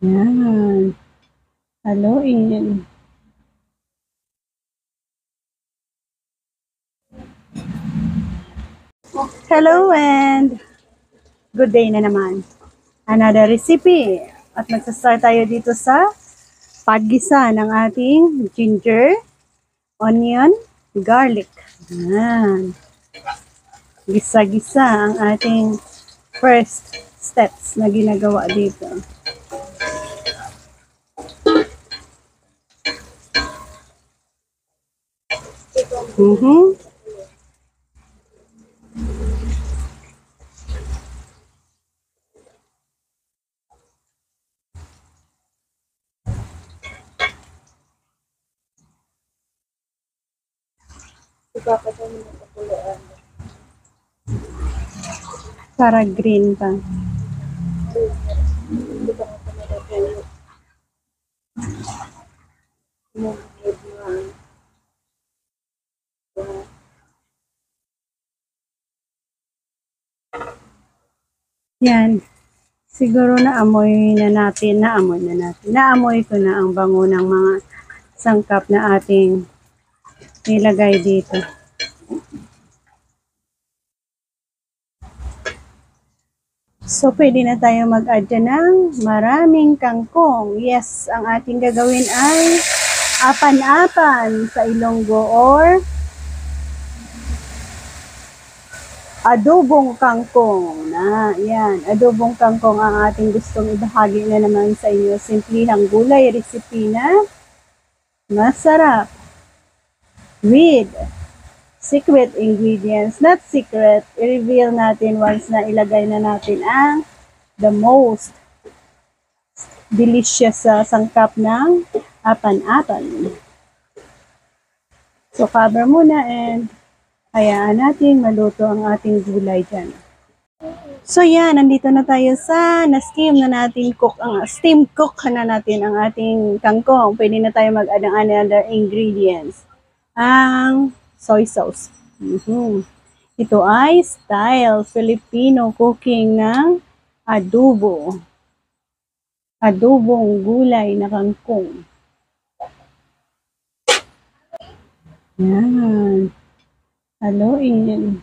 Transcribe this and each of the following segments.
Yan. Haluin. Hello and good day na naman. Another recipe. At magsastart tayo dito sa paggisa ng ating ginger, onion, garlic. Yan. Gisa-gisa ang ating first steps na ginagawa dito. Mm-hmm. Para green pa. Yan. Siguro naamoy na natin. Naamoy ko na ang bango ng mga sangkap na ating nilagay dito. So, pwede na tayo mag-add ng maraming kangkong. Yes, ang ating gagawin ay apan-apan sa Ilonggo or adobong kangkong. Yan, adobong kangkong ang ating gustong ibahagi na naman sa inyo. Simplihang gulay recipe na masarap with secret ingredients. Not secret, i-reveal natin once na ilagay na natin ang the most delicious sangkap ng apan-apan. So, cover muna and hayaan natin maluto ang ating gulay dyan. So, yan. Nandito na tayo sa na-steam na natin steam cook na natin ang ating kangkong. Pwede na tayo mag-add ng another ingredients. Ang soy sauce. Ito ay style Filipino cooking ng adobo. Adobong gulay na kangkong. Yan. Haluin.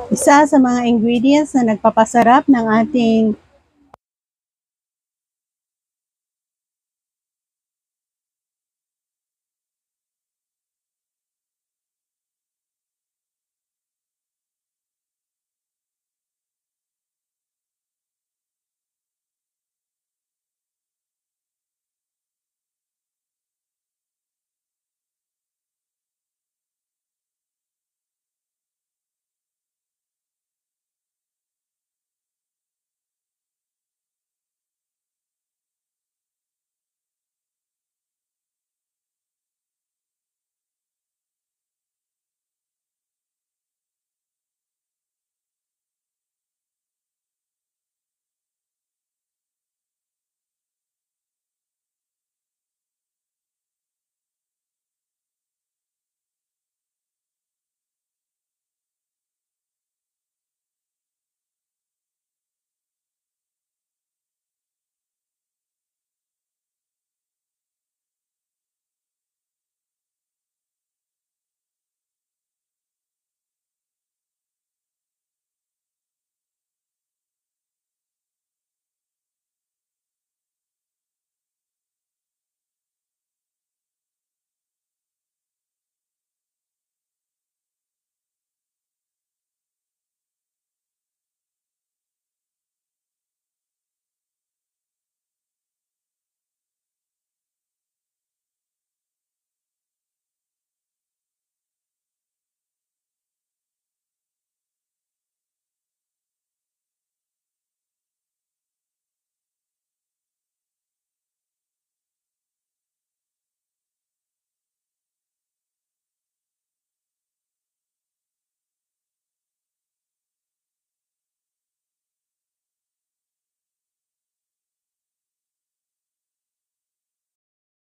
Isa sa mga ingredients na nagpapasarap ng ating